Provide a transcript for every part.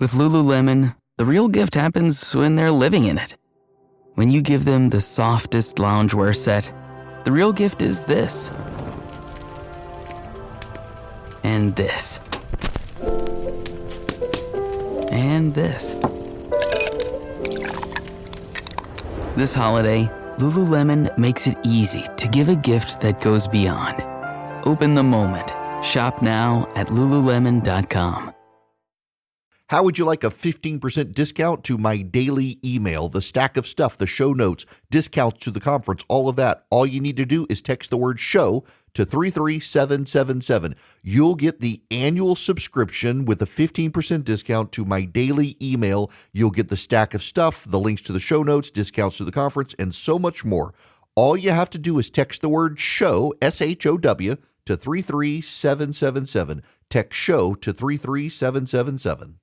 With Lululemon, the real gift happens when they're living in it. When you give them the softest loungewear set, the real gift is this. And this. And this. This holiday, Lululemon makes it easy to give a gift that goes beyond. Open the moment. Shop now at Lululemon.com. How would you like a 15% discount to my daily email, the stack of stuff, the show notes, discounts to the conference, all of that? All you need to do is text the word show to 33777. You'll get the annual subscription with a 15% discount to my daily email. You'll get the stack of stuff, the links to the show notes, discounts to the conference, and so much more. All you have to do is text the word show, SHOW, to 33777. Text show to 33777.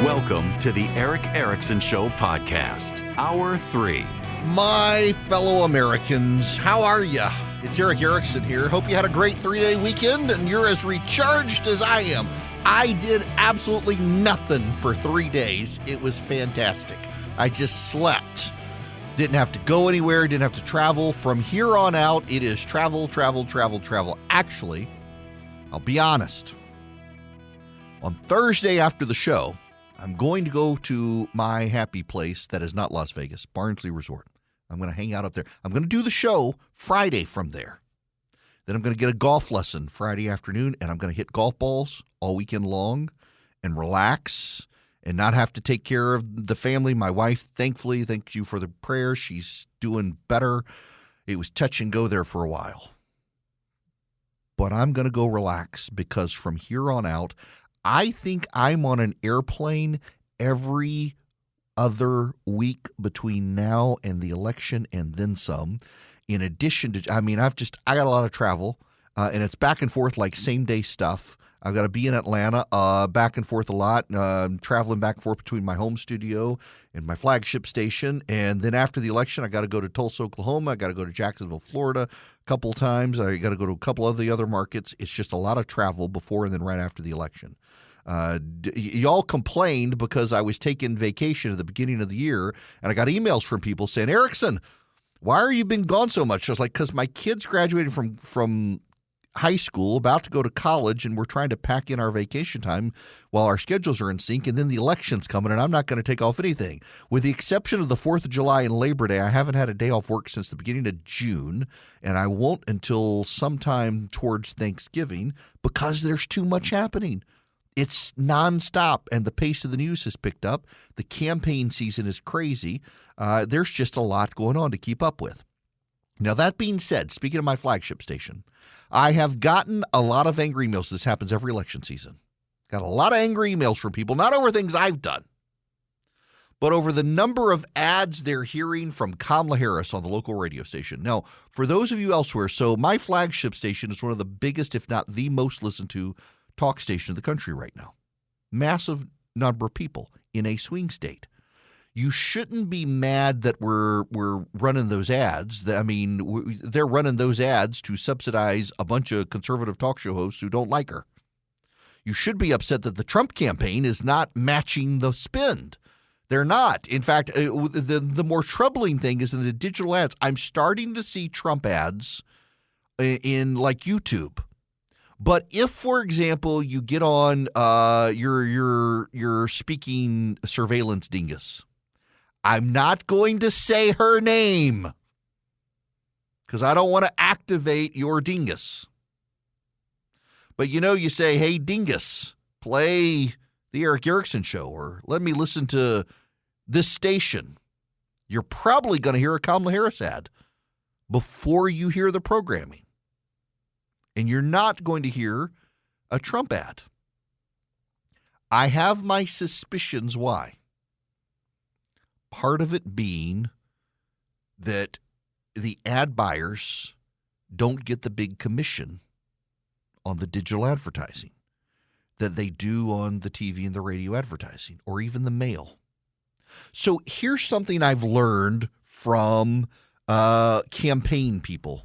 Welcome to the Eric Erickson Show podcast, Hour 3. My fellow Americans, how are you? It's Eric Erickson here. Hope you had a great 3-day weekend and you're as recharged as I am. I did absolutely nothing for 3 days. It was fantastic. I just slept. Didn't have to go anywhere, didn't have to travel. From here on out, it is travel, travel, travel, travel. Actually, I'll be honest. On Thursday after the show, I'm going to go to my happy place that is not Las Vegas, Barnsley Resort. I'm going to hang out up there. I'm going to do the show Friday from there. Then I'm going to get a golf lesson Friday afternoon, and I'm going to hit golf balls all weekend long and relax and not have to take care of the family. My wife, thankfully, thank you for the prayers. She's doing better. It was touch and go there for a while. But I'm going to go relax because from here on out, I think I'm on an airplane every other week between now and the election and then some. In addition to, I got a lot of travel, and it's back and forth like same-day stuff. I've got to be in Atlanta back and forth a lot, traveling back and forth between my home studio and my flagship station. And then after the election, I got to go to Tulsa, Oklahoma. I got to go to Jacksonville, Florida a couple times. I got to go to a couple of the other markets. It's just a lot of travel before and then right after the election. Y'all complained because I was taking vacation at the beginning of the year, and I got emails from people saying, Erickson, why are you been gone so much? I was like, because my kids graduated from high school, about to go to college, and we're trying to pack in our vacation time while our schedules are in sync, and then the election's coming, and I'm not going to take off anything. With the exception of the 4th of July and Labor Day, I haven't had a day off work since the beginning of June, and I won't until sometime towards Thanksgiving because there's too much happening. It's nonstop, and the pace of the news has picked up. The campaign season is crazy. There's just a lot going on to keep up with. Now, that being said, speaking of my flagship station, I have gotten a lot of angry emails. This happens every election season. Got a lot of angry emails from people, not over things I've done, but over the number of ads they're hearing from Kamala Harris on the local radio station. Now, for those of you elsewhere, so my flagship station is one of the biggest, if not the most listened to talk station in the country right now. Massive number of people in a swing state. You shouldn't be mad that we're running those ads. They're running those ads to subsidize a bunch of conservative talk show hosts who don't like her. You should be upset that the Trump campaign is not matching the spend. They're not. In fact, the more troubling thing is in the digital ads. I'm starting to see Trump ads in like YouTube. But if, for example, you get on your speaking surveillance dingus, I'm not going to say her name because I don't want to activate your dingus. But you say, hey, dingus, play the Eric Erickson Show or let me listen to this station. You're probably going to hear a Kamala Harris ad before you hear the programming. And you're not going to hear a Trump ad. I have my suspicions why. Part of it being that the ad buyers don't get the big commission on the digital advertising that they do on the TV and the radio advertising or even the mail. So here's something I've learned from campaign people.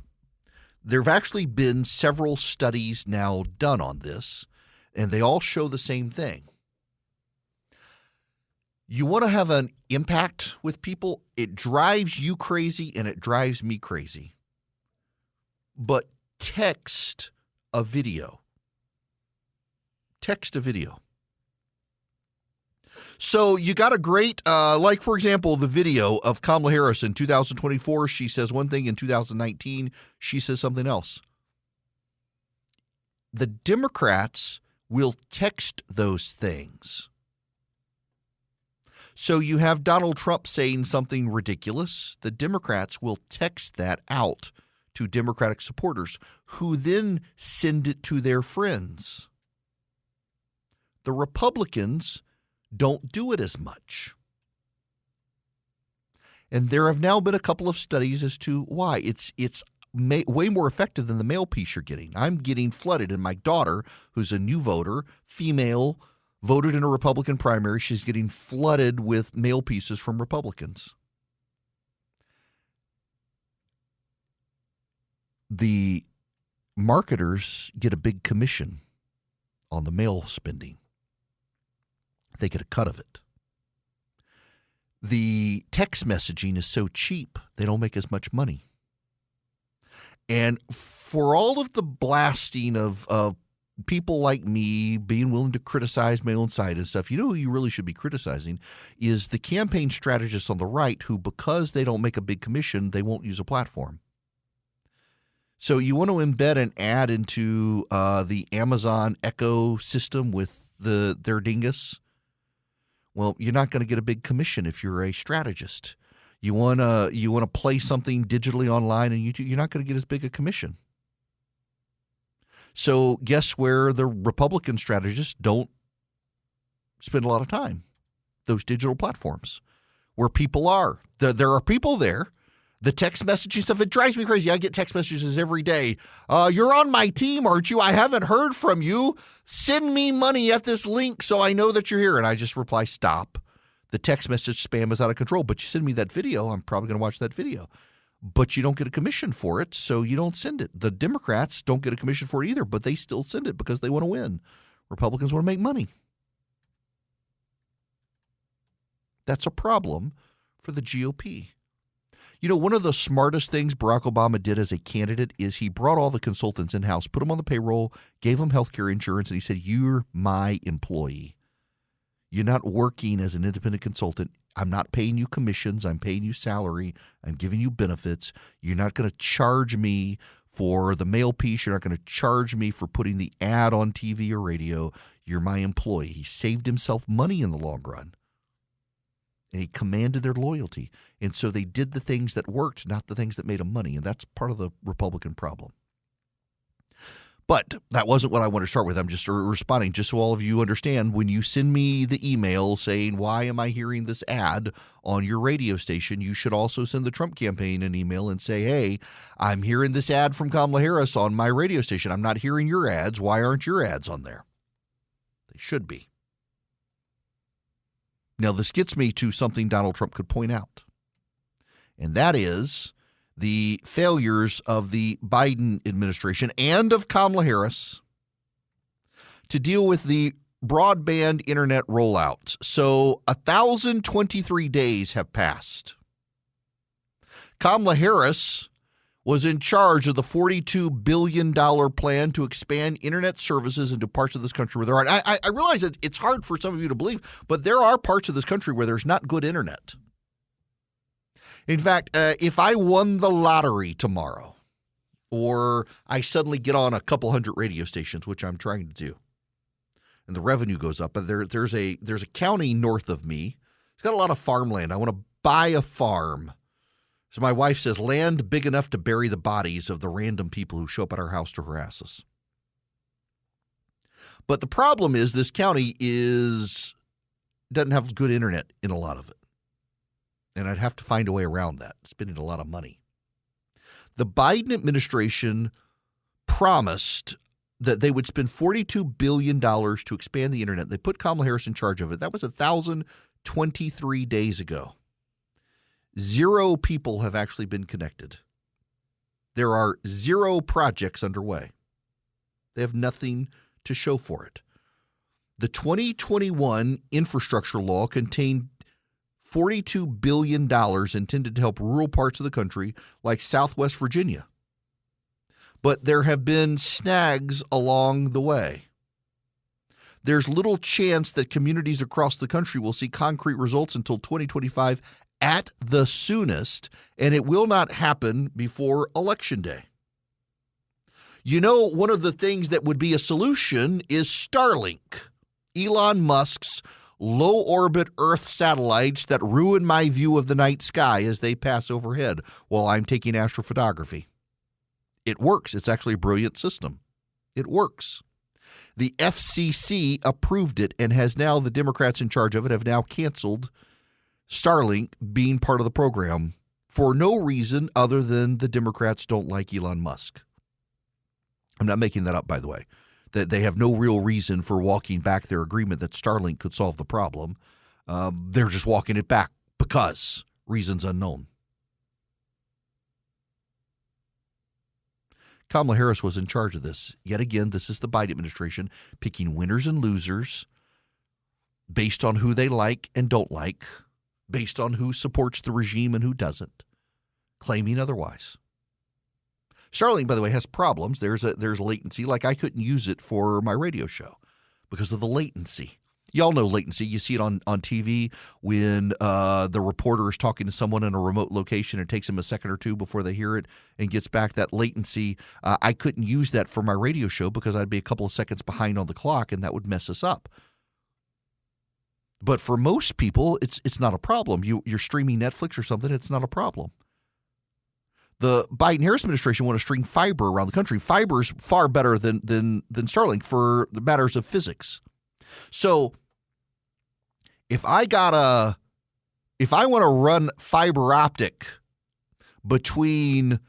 There have actually been several studies now done on this, and they all show the same thing. You want to have an impact with people, it drives you crazy and it drives me crazy. But text a video. Text a video. So you got a great, like, for example, the video of Kamala Harris in 2024. She says one thing. In 2019, she says something else. The Democrats will text those things. So you have Donald Trump saying something ridiculous. The Democrats will text that out to Democratic supporters, who then send it to their friends. The Republicans don't do it as much. And there have now been a couple of studies as to why. It's way more effective than the mail piece you're getting. I'm getting flooded, and my daughter, who's a new voter, female, voted in a Republican primary. She's getting flooded with mail pieces from Republicans. The marketers get a big commission on the mail spending. They get a cut of it. The text messaging is so cheap, they don't make as much money. And for all of the blasting of people like me being willing to criticize my own side and stuff, you know who you really should be criticizing is the campaign strategists on the right who, because they don't make a big commission, they won't use a platform. So you want to embed an ad into the Amazon Echo system with their dingus? Well, you're not going to get a big commission if you're a strategist. You want to play something digitally online and you're not going to get as big a commission. So guess where the Republican strategists don't spend a lot of time? Those digital platforms where people are. There are people there. The text messaging stuff, it drives me crazy. I get text messages every day. You're on my team, aren't you? I haven't heard from you. Send me money at this link so I know that you're here. And I just reply, stop. The text message spam is out of control. But you send me that video, I'm probably going to watch that video. But you don't get a commission for it, so you don't send it. The Democrats don't get a commission for it either, but they still send it because they want to win. Republicans want to make money. That's a problem for the GOP. You know, one of the smartest things Barack Obama did as a candidate is he brought all the consultants in-house, put them on the payroll, gave them health care insurance, and he said, you're my employee. You're not working as an independent consultant. I'm not paying you commissions. I'm paying you salary. I'm giving you benefits. You're not going to charge me for the mail piece. You're not going to charge me for putting the ad on TV or radio. You're my employee. He saved himself money in the long run. And he commanded their loyalty. And so they did the things that worked, not the things that made them money. And that's part of the Republican problem. But that wasn't what I want to start with. I'm just responding just so all of you understand. When you send me the email saying, why am I hearing this ad on your radio station, you should also send the Trump campaign an email and say, hey, I'm hearing this ad from Kamala Harris on my radio station. I'm not hearing your ads. Why aren't your ads on there? They should be. Now, this gets me to something Donald Trump could point out, and that is the failures of the Biden administration and of Kamala Harris to deal with the broadband internet rollout. So 1,023 days have passed. Kamala Harris was in charge of the $42 billion plan to expand internet services into parts of this country where there aren't. I realize that it's hard for some of you to believe, but there are parts of this country where there's not good internet. In fact, if I won the lottery tomorrow, or I suddenly get on a couple hundred radio stations, which I'm trying to do, and the revenue goes up, but there's a county north of me. It's got a lot of farmland. I want to buy a farm. So my wife says, land big enough to bury the bodies of the random people who show up at our house to harass us. But the problem is this county doesn't have good internet in a lot of it. And I'd have to find a way around that, spending a lot of money. The Biden administration promised that they would spend $42 billion to expand the internet. They put Kamala Harris in charge of it. That was 1,023 days ago. 0 people have actually been connected. There are 0 projects underway. They have nothing to show for it. The 2021 infrastructure law contained $42 billion intended to help rural parts of the country like Southwest Virginia. But there have been snags along the way. There's little chance that communities across the country will see concrete results until 2025 at the soonest, and it will not happen before Election Day. You know, one of the things that would be a solution is Starlink, Elon Musk's low-orbit Earth satellites that ruin my view of the night sky as they pass overhead while I'm taking astrophotography. It works. It's actually a brilliant system. It works. The FCC approved it and has now, the Democrats in charge of it have now canceled Starlink being part of the program for no reason other than the Democrats don't like Elon Musk. I'm not making that up, by the way. That they have no real reason for walking back their agreement that Starlink could solve the problem. They're just walking it back because reasons unknown. Kamala Harris was in charge of this. Yet again, this is the Biden administration picking winners and losers based on who they like and don't like, based on who supports the regime and who doesn't, claiming otherwise. Starlink, by the way, has problems. There's latency. Like, I couldn't use it for my radio show because of the latency. Y'all know latency. You see it on TV when the reporter is talking to someone in a remote location. It takes them a second or two before they hear it and gets back. That latency, I couldn't use that for my radio show because I'd be a couple of seconds behind on the clock, and that would mess us up. But for most people, it's not a problem. You're streaming Netflix or something, it's not a problem. The Biden-Harris administration want to stream fiber around the country. Fiber is far better than Starlink for the matters of physics. So if I want to run fiber optic between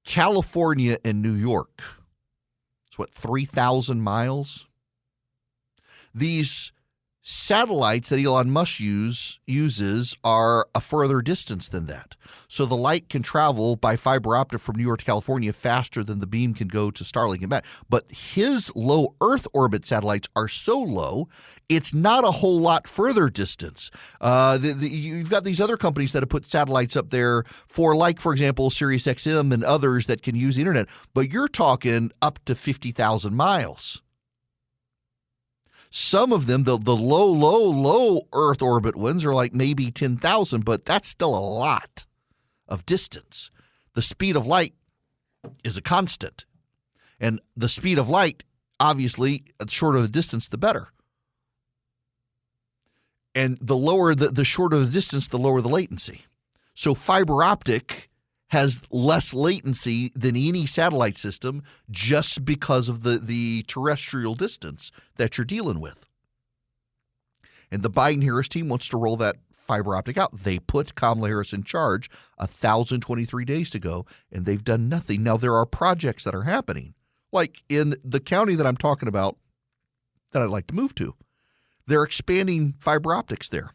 California and New York, it's 3,000 miles? These satellites that Elon Musk uses are a further distance than that. So the light can travel by fiber optic from New York to California faster than the beam can go to Starlink and back. But his low Earth orbit satellites are so low, it's not a whole lot further distance. You've got these other companies that have put satellites up there for, like, for example, SiriusXM and others that can use the internet. But you're talking up to 50,000 miles. Some of them, the low Earth orbit ones are like maybe 10,000, but that's still a lot of distance. The speed of light is a constant. And the speed of light, obviously, the shorter the distance, the better. And the shorter the distance, the lower the latency. So fiber optic has less latency than any satellite system just because of the terrestrial distance that you're dealing with. And the Biden-Harris team wants to roll that fiber optic out. They put Kamala Harris in charge 1,023 days to go, and they've done nothing. Now, there are projects that are happening, like in the county that I'm talking about that I'd like to move to. They're expanding fiber optics there.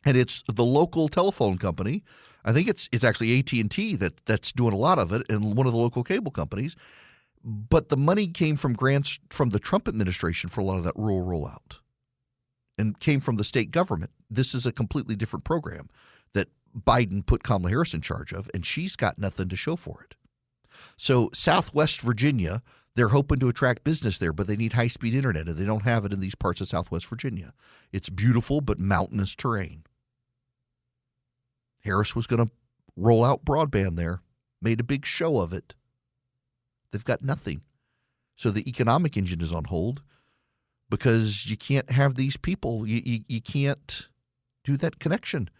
And it's the local telephone company. I think it's actually AT&T that's doing a lot of it, and one of the local cable companies. But the money came from grants from the Trump administration for a lot of that rural rollout and came from the state government. This is a completely different program that Biden put Kamala Harris in charge of, and she's got nothing to show for it. So Southwest Virginia, they're hoping to attract business there, but they need high-speed internet, and they don't have it in these parts of Southwest Virginia. It's beautiful but mountainous terrain. Harris was going to roll out broadband there, made a big show of it. They've got nothing. So the economic engine is on hold because you can't have these people. You can't do that connection.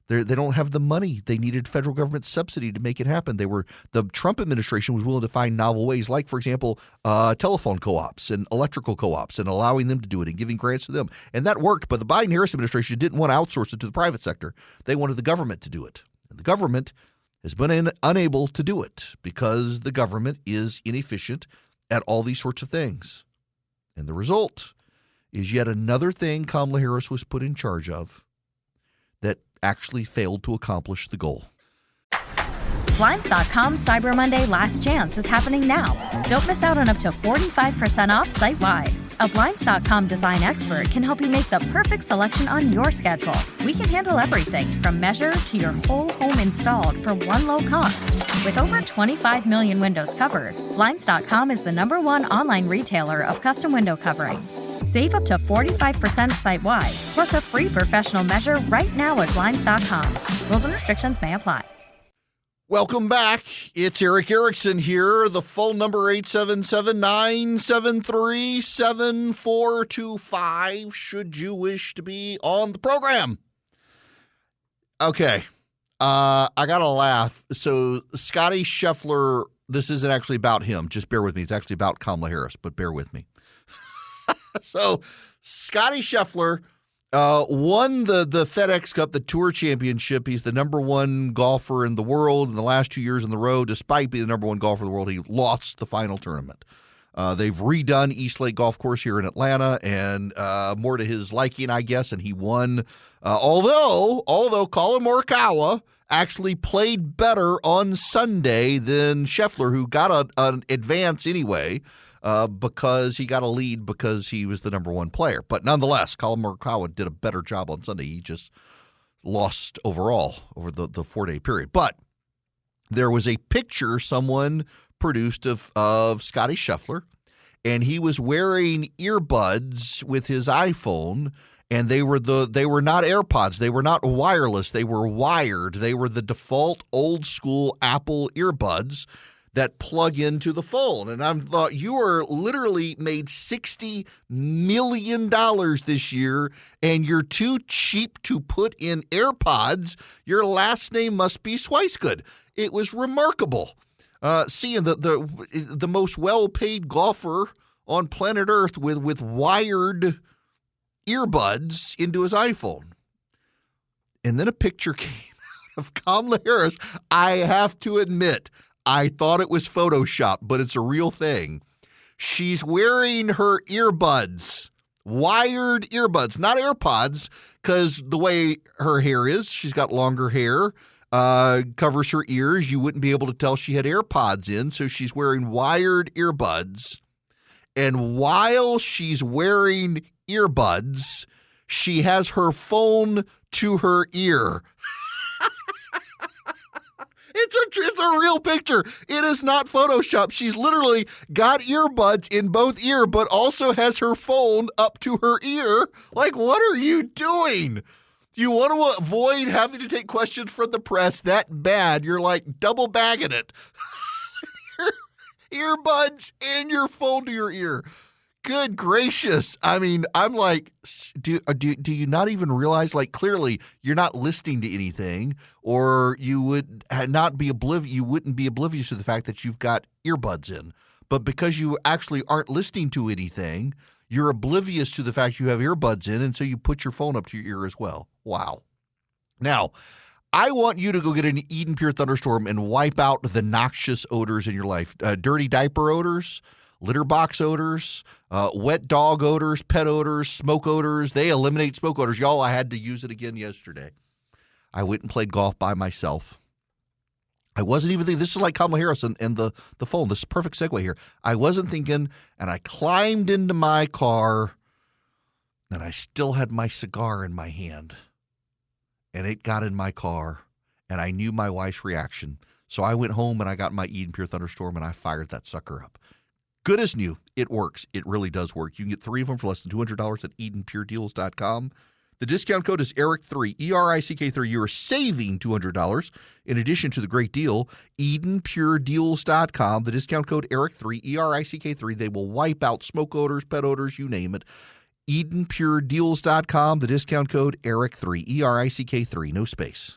They don't have the money. They needed federal government subsidy to make it happen. The Trump administration was willing to find novel ways, like, for example, telephone co-ops and electrical co-ops, and allowing them to do it and giving grants to them. And that worked, but the Biden-Harris administration didn't want to outsource it to the private sector. They wanted the government to do it. And the government has been unable to do it because the government is inefficient at all these sorts of things. And the result is yet another thing Kamala Harris was put in charge of that actually failed to accomplish the goal. Blinds.com Cyber Monday Last Chance is happening now. Don't miss out on up to 45% off site-wide. A Blinds.com design expert can help you make the perfect selection on your schedule. We can handle everything from measure to your whole home installed for one low cost. With over 25 million windows covered, Blinds.com is the #1 online retailer of custom window coverings. Save up to 45% site-wide, plus a free professional measure right now at Blinds.com. Rules and restrictions may apply. Welcome back. It's Eric Erickson here. The phone number 877-973-7425 should you wish to be on the program. Okay. I got to laugh. So Scotty Scheffler, this isn't actually about him. Just bear with me. It's actually about Kamala Harris, but bear with me. So Scotty Scheffler won the FedEx Cup, the Tour Championship. He's the #1 golfer in the world in the last 2 years in the row. Despite being the #1 golfer in the world, he lost the final tournament. They've redone East Lake Golf Course here in Atlanta, and more to his liking, I guess, and he won. Although Colin Morikawa actually played better on Sunday than Scheffler, who got an advance anyway. Because he got a lead because he was the #1 player. But nonetheless, Colin Morikawa did a better job on Sunday. He just lost overall over the 4-day period. But there was a picture someone produced of Scotty Scheffler, and he was wearing earbuds with his iPhone, and they were not AirPods. They were not wireless. They were wired. They were the default old school Apple earbuds that plug into the phone. And I thought, you are literally made $60 million this year, and you're too cheap to put in AirPods. Your last name must be Swicegood. It was remarkable seeing the most well-paid golfer on planet Earth with wired earbuds into his iPhone. And then a picture came out of Kamala Harris. I have to admit, I thought it was Photoshop, but it's a real thing. She's wearing her earbuds, wired earbuds, not AirPods, because the way her hair is, she's got longer hair, covers her ears. You wouldn't be able to tell she had AirPods in, so she's wearing wired earbuds. And while she's wearing earbuds, she has her phone to her ear. It's a real picture. It is not Photoshop. She's literally got earbuds in both ear, but also has her phone up to her ear. Like, what are you doing? You want to avoid having to take questions from the press that bad. You're like double bagging it. Your earbuds and your phone to your ear. Good gracious. I mean, I'm like, do you not even realize, like, clearly you're not listening to anything, or you would not be you wouldn't be oblivious to the fact that you've got earbuds in. But because you actually aren't listening to anything, you're oblivious to the fact you have earbuds in, and so you put your phone up to your ear as well. Wow. Now, I want you to go get an Eden Pure Thunderstorm and wipe out the noxious odors in your life. Dirty diaper odors, litter box odors, wet dog odors, pet odors, smoke odors. They eliminate smoke odors. Y'all, I had to use it again yesterday. I went and played golf by myself. I wasn't even thinking, this is like Kamala Harris and the phone. This is a perfect segue here. I wasn't thinking, and I climbed into my car, and I still had my cigar in my hand. And it got in my car, and I knew my wife's reaction. So I went home, and I got my Eden Pure Thunderstorm, and I fired that sucker up. Good as new. It works. It really does work. You can get 3 of them for less than $200 at EdenPureDeals.com. The discount code is ERIC3, ERICK3. You are saving $200 in addition to the great deal. EdenPureDeals.com. The discount code ERIC3, ERICK3. They will wipe out smoke odors, pet odors, you name it. EdenPureDeals.com. The discount code ERIC3, ERICK3. No space.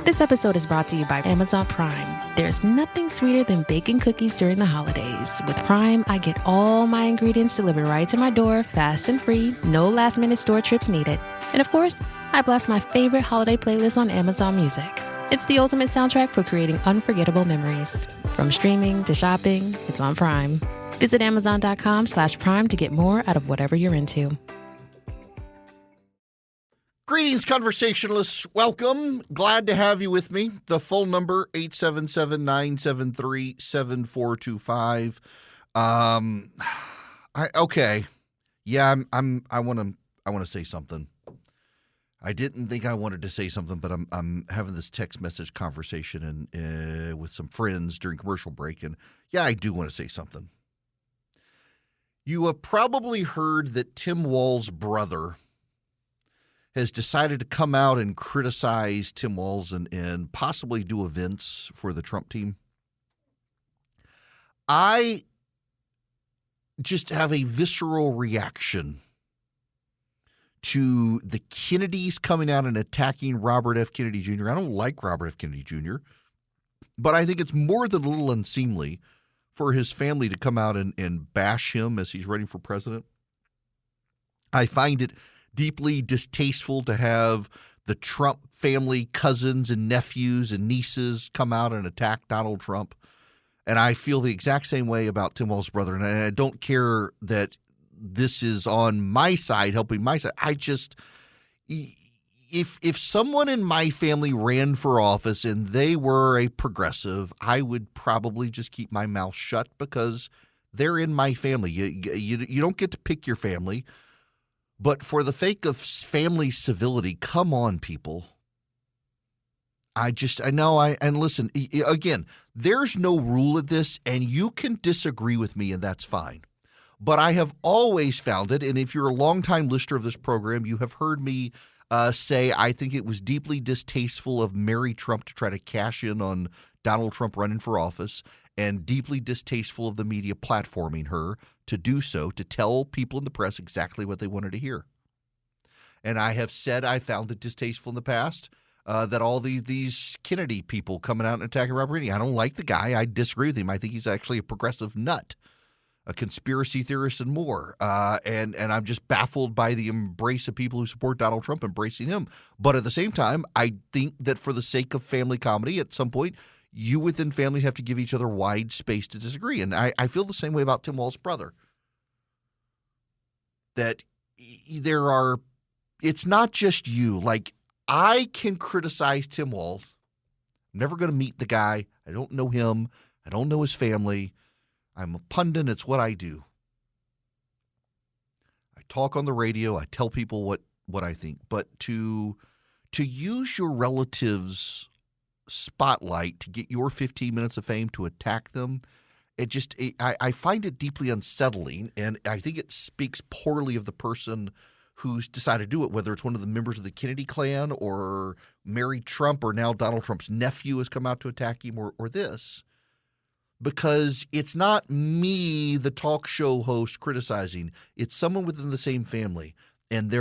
This episode is brought to you by Amazon Prime. There's nothing sweeter than baking cookies during the holidays. With Prime, I get all my ingredients delivered right to my door, fast and free, no last-minute store trips needed. And of course, I blast my favorite holiday playlist on Amazon Music. It's the ultimate soundtrack for creating unforgettable memories. From streaming to shopping, it's on Prime. Visit Amazon.com/Prime to get more out of whatever you're into. Greetings, conversationalists. Welcome. Glad to have you with me. The phone number, 877-973-7425. Okay. Yeah, I want to say something. I didn't think I wanted to say something, but I'm having this text message conversation and with some friends during commercial break, and yeah, I do want to say something. You have probably heard that Tim Walz's brother has decided to come out and criticize Tim Walz and possibly do events for the Trump team. I just have a visceral reaction to the Kennedys coming out and attacking Robert F. Kennedy Jr. I don't like Robert F. Kennedy Jr., but I think it's more than a little unseemly for his family to come out and bash him as he's running for president. I find it deeply distasteful to have the Trump family cousins and nephews and nieces come out and attack Donald Trump. And I feel the exact same way about Tim Walz's brother. And I don't care that this is on my side, helping my side. I just, if someone in my family ran for office and they were a progressive, I would probably just keep my mouth shut because they're in my family. You don't get to pick your family. But for the sake of family civility, come on, people. And listen, again, there's no rule of this, and you can disagree with me, and that's fine. But I have always found it, and if you're a longtime listener of this program, you have heard me say I think it was deeply distasteful of Mary Trump to try to cash in on Donald Trump running for office, and deeply distasteful of the media platforming her to do so, to tell people in the press exactly what they wanted to hear. And I have said I found it distasteful in the past that all these Kennedy people coming out and attacking Robert Kennedy. I don't like the guy. I disagree with him. I think he's actually a progressive nut, a conspiracy theorist and more. And I'm just baffled by the embrace of people who support Donald Trump embracing him. But at the same time, I think that for the sake of family comedy, at some point, you within family have to give each other wide space to disagree. And I feel the same way about Tim Walz's brother. That it's not just you. Like, I can criticize Tim Walz. I'm never going to meet the guy. I don't know him. I don't know his family. I'm a pundit. It's what I do. I talk on the radio. I tell people what I think. But to use your relatives' spotlight to get your 15 minutes of fame, to attack them, I find it deeply unsettling, and I think it speaks poorly of the person who's decided to do it, whether it's one of the members of the Kennedy clan or Mary Trump or now Donald Trump's nephew has come out to attack him or this. Because it's not me, the talk show host, criticizing. It's someone within the same family. And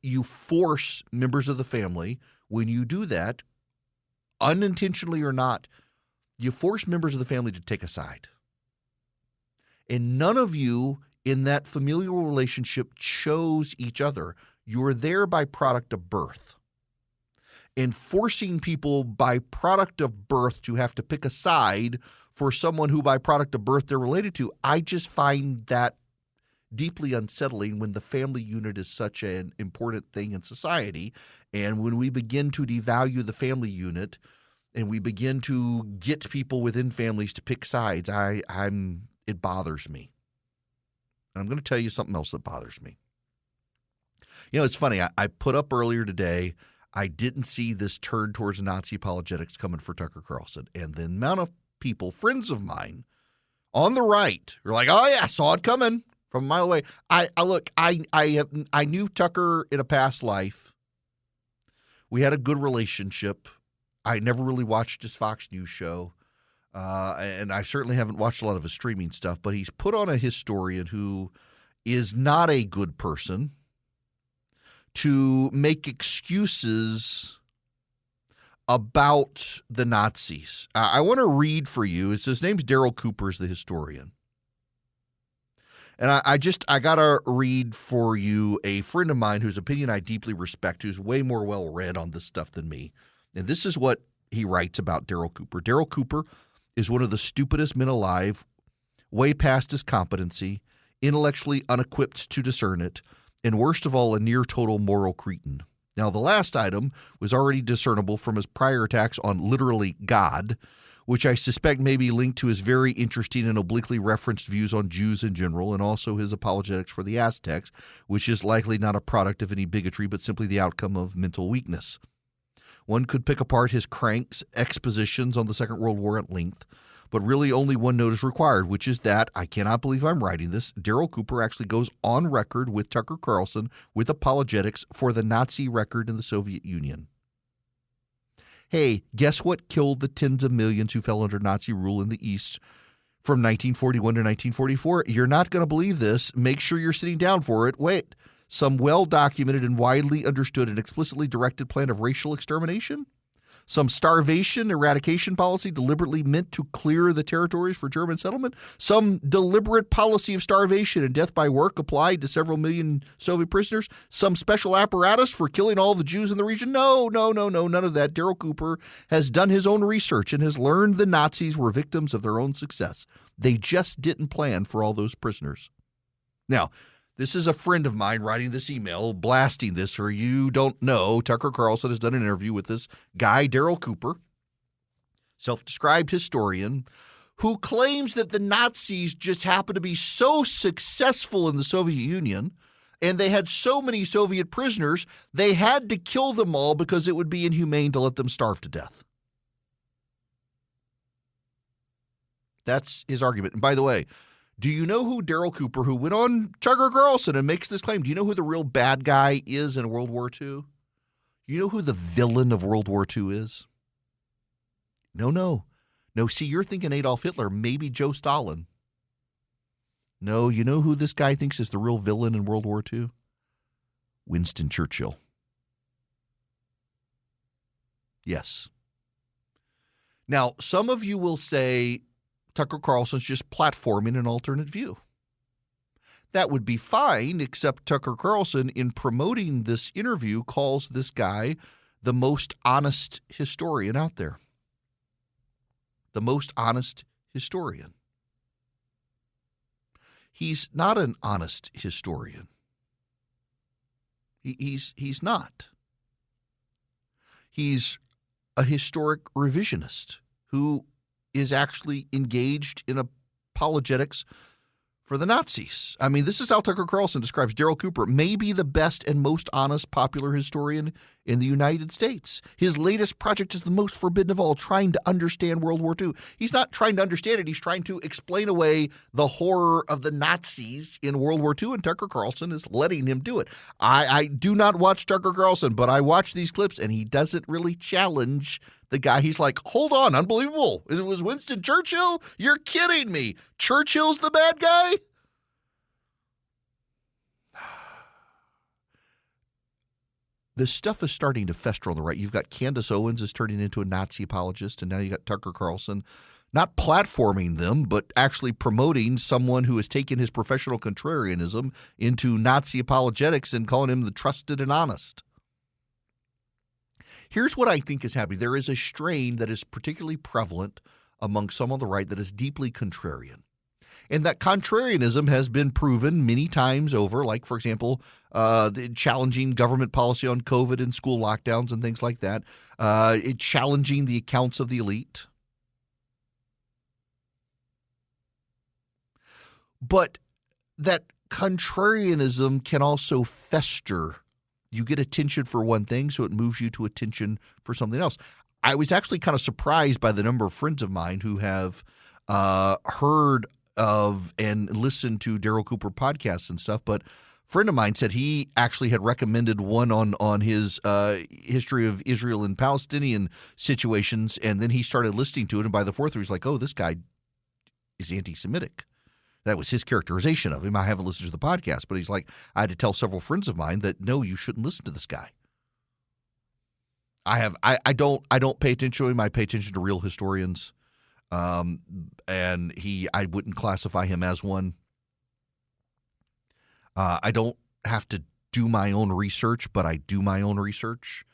you force members of the family, when you do that, unintentionally or not, you force members of the family to take a side. And none of you in that familial relationship chose each other. You were there by product of birth. And forcing people by product of birth to have to pick a side for someone who by product of birth they're related to, I just find that deeply unsettling when the family unit is such an important thing in society. And when we begin to devalue the family unit and we begin to get people within families to pick sides, it bothers me. And I'm going to tell you something else that bothers me. You know, it's funny. I put up earlier today, I didn't see this turn towards Nazi apologetics coming for Tucker Carlson. And the amount of people, friends of mine on the right, are like, oh yeah, I saw it coming from a mile away. I knew Tucker in a past life. We had a good relationship. I never really watched his Fox News show. And I certainly haven't watched a lot of his streaming stuff, but he's put on a historian who is not a good person to make excuses about the Nazis. I want to read for you. His name's Daryl Cooper, is the historian. And I got to read for you a friend of mine whose opinion I deeply respect, who's way more well-read on this stuff than me. And this is what he writes about Daryl Cooper. Daryl Cooper is one of the stupidest men alive, way past his competency, intellectually unequipped to discern it, and worst of all, a near-total moral cretin. Now, the last item was already discernible from his prior attacks on literally God, which I suspect may be linked to his very interesting and obliquely referenced views on Jews in general, and also his apologetics for the Aztecs, which is likely not a product of any bigotry, but simply the outcome of mental weakness. One could pick apart his cranks expositions on the Second World War at length, but really only one note is required, which is that, I cannot believe I'm writing this, Daryl Cooper actually goes on record with Tucker Carlson with apologetics for the Nazi record in the Soviet Union. Hey, guess what killed the tens of millions who fell under Nazi rule in the East from 1941 to 1944? You're not going to believe this. Make sure you're sitting down for it. Wait, some well-documented and widely understood and explicitly directed plan of racial extermination? Some starvation eradication policy deliberately meant to clear the territories for German settlement? Some deliberate policy of starvation and death by work applied to several million Soviet prisoners? Some special apparatus for killing all the Jews in the region? No, none of that. Daryl Cooper has done his own research and has learned the Nazis were victims of their own success. They just didn't plan for all those prisoners. Now, this is a friend of mine writing this email, blasting this for you don't know. Tucker Carlson has done an interview with this guy, Daryl Cooper, self-described historian, who claims that the Nazis just happened to be so successful in the Soviet Union and they had so many Soviet prisoners, they had to kill them all because it would be inhumane to let them starve to death. That's his argument. And by the way, do you know who Daryl Cooper, who went on Tucker Carlson and makes this claim, do you know who the real bad guy is in World War II? You know who the villain of World War II is? No, see, you're thinking Adolf Hitler, maybe Joe Stalin. No, you know who this guy thinks is the real villain in World War II? Winston Churchill. Yes. Now, some of you will say, Tucker Carlson's just platforming an alternate view. That would be fine, except Tucker Carlson, in promoting this interview, calls this guy the most honest historian out there. The most honest historian. He's not an honest historian. He's not. He's a historic revisionist who is actually engaged in apologetics for the Nazis. I mean, this is how Tucker Carlson describes Daryl Cooper, maybe the best and most honest popular historian in the United States. His latest project is the most forbidden of all, trying to understand World War II. He's not trying to understand it. He's trying to explain away the horror of the Nazis in World War II, and Tucker Carlson is letting him do it. I do not watch Tucker Carlson, but I watch these clips, and he doesn't really challenge the guy. He's like, hold on, unbelievable. It was Winston Churchill? You're kidding me. Churchill's the bad guy? This stuff is starting to fester on the right. You've got Candace Owens is turning into a Nazi apologist, and now you got Tucker Carlson not platforming them, but actually promoting someone who has taken his professional contrarianism into Nazi apologetics and calling him the trusted and honest. Here's what I think is happening. There is a strain that is particularly prevalent among some on the right that is deeply contrarian. And that contrarianism has been proven many times over, like, for example, challenging government policy on COVID and school lockdowns and things like that, challenging the accounts of the elite. But that contrarianism can also fester. You get attention for one thing, so it moves you to attention for something else. I was actually kind of surprised by the number of friends of mine who have heard of and listened to Daryl Cooper podcasts and stuff, but a friend of mine said he actually had recommended one on his history of Israel and Palestinian situations, and then he started listening to it, and by the fourth, he was like, oh, this guy is anti-Semitic. That was his characterization of him. I haven't listened to the podcast, but he's like, I had to tell several friends of mine that, no, you shouldn't listen to this guy. I don't pay attention to him. I pay attention to real historians. And I wouldn't classify him as one. I don't have to do my own research, but I do my own research.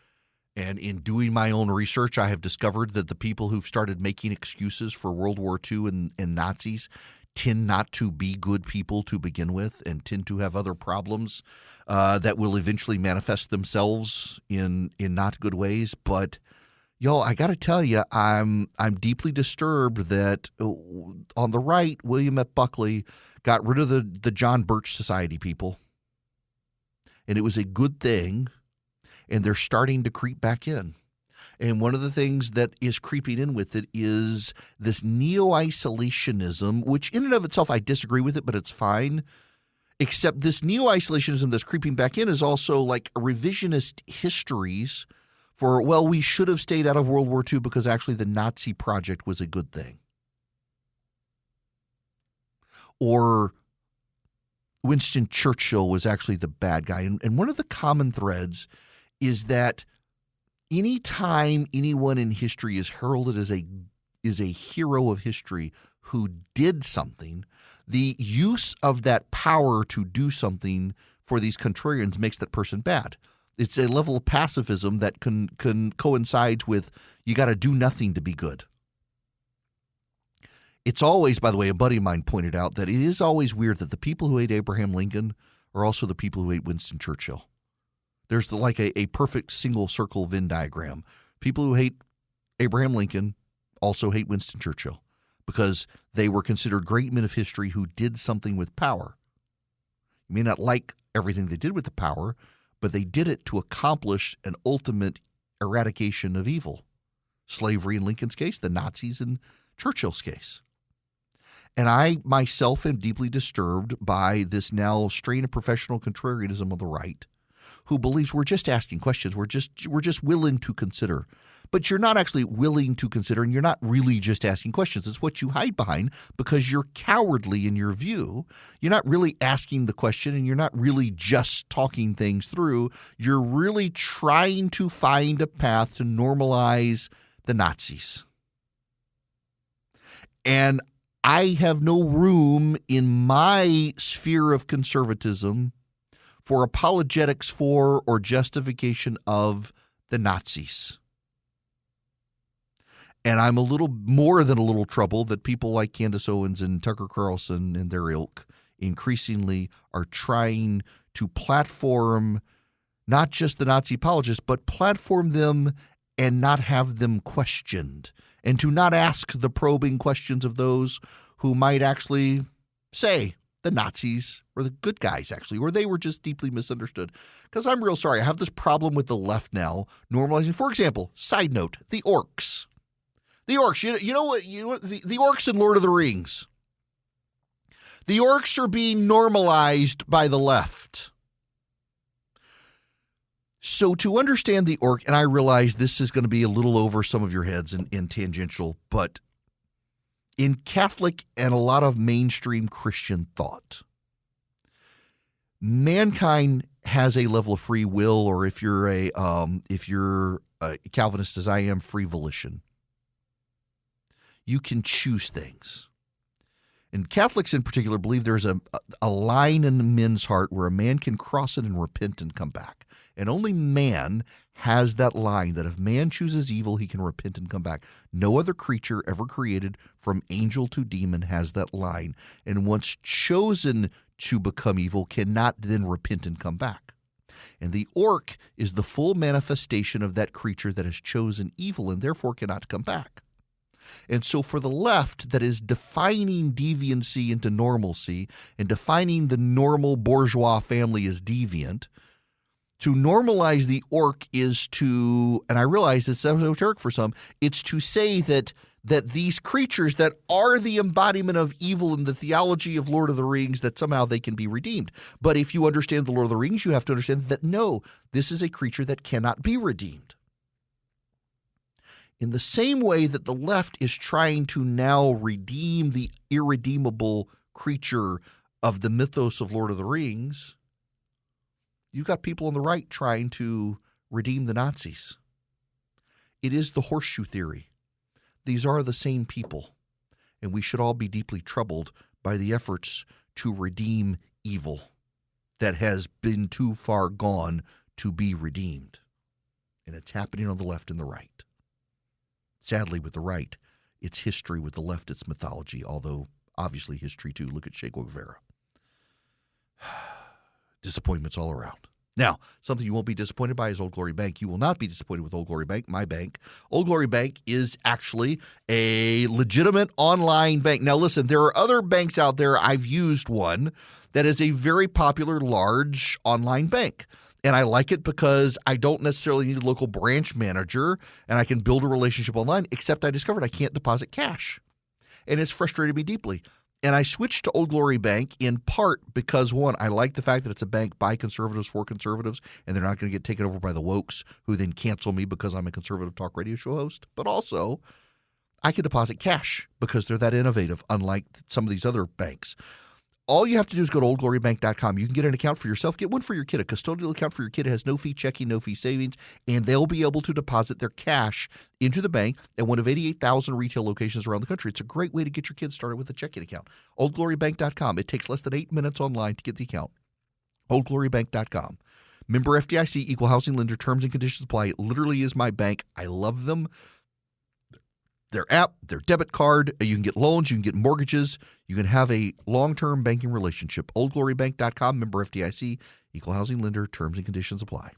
And in doing my own research, I have discovered that the people who've started making excuses for World War II and Nazis tend not to be good people to begin with and tend to have other problems that will eventually manifest themselves in not good ways. But y'all, I got to tell you, I'm deeply disturbed that on the right, William F. Buckley got rid of the John Birch Society people. And it was a good thing, and they're starting to creep back in. And one of the things that is creeping in with it is this neo-isolationism, which in and of itself, I disagree with it, but it's fine. Except this neo-isolationism that's creeping back in is also like revisionist histories for, well, we should have stayed out of World War II because actually the Nazi project was a good thing. Or Winston Churchill was actually the bad guy. And one of the common threads is that anytime anyone in history is heralded as a hero of history who did something, the use of that power to do something for these contrarians makes that person bad. It's a level of pacifism that can coincides with you got to do nothing to be good. It's always, by the way, a buddy of mine pointed out that it is always weird that the people who hate Abraham Lincoln are also the people who hate Winston Churchill. There's like a perfect single circle Venn diagram. People who hate Abraham Lincoln also hate Winston Churchill because they were considered great men of history who did something with power. You may not like everything they did with the power, but they did it to accomplish an ultimate eradication of evil. Slavery in Lincoln's case, the Nazis in Churchill's case. And I myself am deeply disturbed by this now strain of professional contrarianism on the right, who believes we're just asking questions. We're just willing to consider. But you're not actually willing to consider, and you're not really just asking questions. It's what you hide behind because you're cowardly in your view. You're not really asking the question, and you're not really just talking things through. You're really trying to find a path to normalize the Nazis. And I have no room in my sphere of conservatism for apologetics for or justification of the Nazis. And I'm a little more than a little troubled that people like Candace Owens and Tucker Carlson and their ilk increasingly are trying to platform not just the Nazi apologists, but platform them and not have them questioned, and to not ask the probing questions of those who might actually say the Nazis were the good guys, actually, or they were just deeply misunderstood. Because I'm real sorry. I have this problem with the left now normalizing. For example, side note, the orcs. The orcs, you know what? The orcs in Lord of the Rings. The orcs are being normalized by the left. So to understand the orc, and I realize this is going to be a little over some of your heads and tangential, but in Catholic and a lot of mainstream Christian thought, mankind has a level of free will, or if you're a Calvinist as I am, free volition. You can choose things. And Catholics in particular believe there's a line in men's heart where a man can cross it and repent and come back. And only man has that line that if man chooses evil, he can repent and come back. No other creature ever created from angel to demon has that line. And once chosen to become evil, cannot then repent and come back. And the orc is the full manifestation of that creature that has chosen evil and therefore cannot come back. And so for the left that is defining deviancy into normalcy and defining the normal bourgeois family as deviant, to normalize the orc is to, and I realize it's esoteric for some, it's to say that these creatures that are the embodiment of evil in the theology of Lord of the Rings, that somehow they can be redeemed. But if you understand the Lord of the Rings, you have to understand that no, this is a creature that cannot be redeemed. In the same way that the left is trying to now redeem the irredeemable creature of the mythos of Lord of the Rings, you've got people on the right trying to redeem the Nazis. It is the horseshoe theory. These are the same people, and we should all be deeply troubled by the efforts to redeem evil that has been too far gone to be redeemed. And it's happening on the left and the right. Sadly, with the right, it's history. With the left, it's mythology, although obviously history too. Look at Che Guevara. Disappointments all around. Now, something you won't be disappointed by is Old Glory Bank. You will not be disappointed with Old Glory Bank, my bank. Old Glory Bank is actually a legitimate online bank. Now, listen, there are other banks out there. I've used one that is a very popular, large online bank. And I like it because I don't necessarily need a local branch manager and I can build a relationship online, except I discovered I can't deposit cash. And it's frustrated me deeply. And I switched to Old Glory Bank in part because, one, I like the fact that it's a bank by conservatives for conservatives, and they're not going to get taken over by the wokes who then cancel me because I'm a conservative talk radio show host. But also, I can deposit cash because they're that innovative, unlike some of these other banks. All you have to do is go to oldglorybank.com. You can get an account for yourself. Get one for your kid. A custodial account for your kid. It has no fee checking, no fee savings, and they'll be able to deposit their cash into the bank at one of 88,000 retail locations around the country. It's a great way to get your kids started with a checking account. Oldglorybank.com. It takes less than 8 minutes online to get the account. Oldglorybank.com. Member FDIC, equal housing lender, terms and conditions apply. It literally is my bank. I love them. Their app, their debit card, you can get loans, you can get mortgages, you can have a long-term banking relationship. Oldglorybank.com, member FDIC, equal housing lender, terms and conditions apply.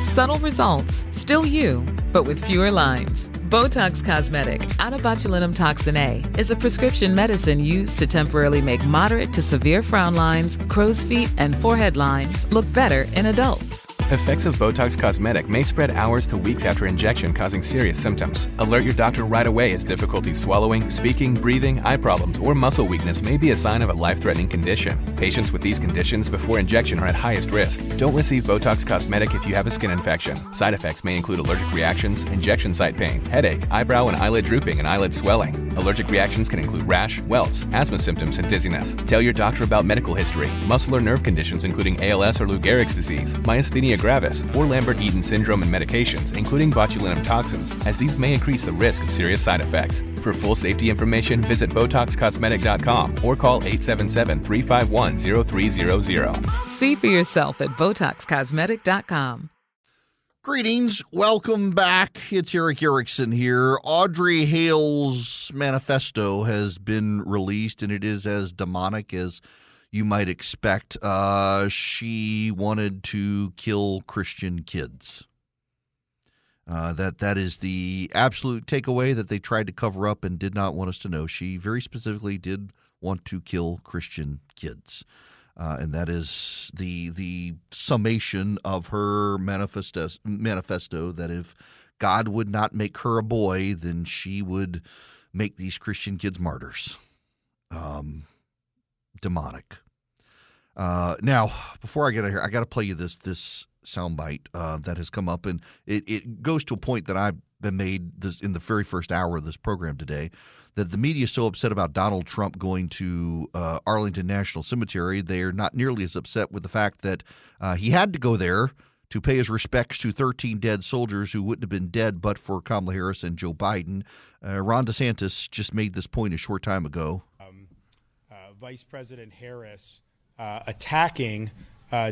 Subtle results, still you, but with fewer lines. Botox Cosmetic, out of botulinum toxin A, is a prescription medicine used to temporarily make moderate to severe frown lines, crow's feet, and forehead lines look better in adults. Effects of Botox Cosmetic may spread hours to weeks after injection, causing serious symptoms. Alert your doctor right away as difficulty swallowing, speaking, breathing, eye problems, or muscle weakness may be a sign of a life-threatening condition. Patients with these conditions before injection are at highest risk. Don't receive Botox Cosmetic if you have a skin infection. Side effects may include allergic reactions, injection site pain, headache, eyebrow and eyelid drooping, and eyelid swelling. Allergic reactions can include rash, welts, asthma symptoms, and dizziness. Tell your doctor about medical history, muscle or nerve conditions including ALS or Lou Gehrig's disease, myasthenia gravis, or Lambert-Eaton syndrome, and medications, including botulinum toxins, as these may increase the risk of serious side effects. For full safety information, visit BotoxCosmetic.com or call 877-351-0300. See for yourself at BotoxCosmetic.com. Greetings. Welcome back. It's Eric Erickson here. Audrey Hale's manifesto has been released, and it is as demonic as you might expect. She wanted to kill Christian kids. That is the absolute takeaway that they tried to cover up and did not want us to know. She very specifically did want to kill Christian kids. And that is the summation of her manifesto, that if God would not make her a boy, then she would make these Christian kids martyrs. Demonic. Now, before I get out of here, I got to play you this soundbite that has come up, and it goes to a point that I've been made in the very first hour of this program today, that the media is so upset about Donald Trump going to Arlington National Cemetery, they are not nearly as upset with the fact that he had to go there to pay his respects to 13 dead soldiers who wouldn't have been dead but for Kamala Harris and Joe Biden. Ron DeSantis just made this point a short time ago. Vice President Harris attacking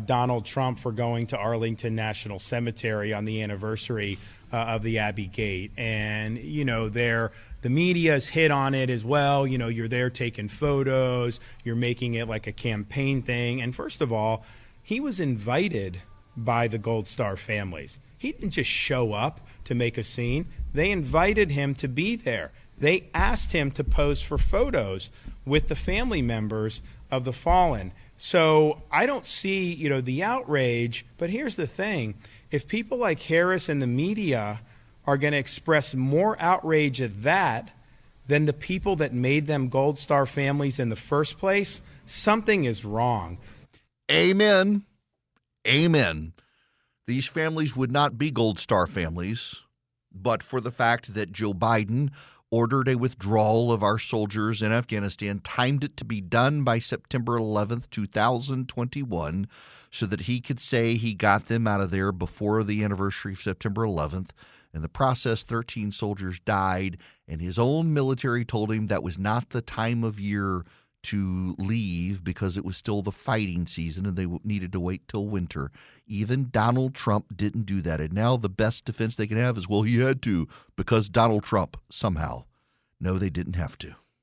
Donald Trump for going to Arlington National Cemetery on the anniversary of the Abbey Gate. And, you know, the media's hit on it as well. You know, you're there taking photos, you're making it like a campaign thing. And first of all, he was invited by the Gold Star families. He didn't just show up to make a scene. They invited him to be there. They asked him to pose for photos with the family members of the fallen. So I don't see, you know, the outrage, but here's the thing. If people like Harris and the media are going to express more outrage at that than the people that made them Gold Star families in the first place, something is wrong. Amen. Amen. These families would not be Gold Star families, but for the fact that Joe Biden ordered a withdrawal of our soldiers in Afghanistan, timed it to be done by September 11th, 2021, so that he could say he got them out of there before the anniversary of September 11th. In the process, 13 soldiers died, and his own military told him that was not the time of year to leave because it was still the fighting season and they needed to wait till winter. Even Donald Trump didn't do that. And now the best defense they can have is, well, he had to because Donald Trump somehow. No, they didn't have to.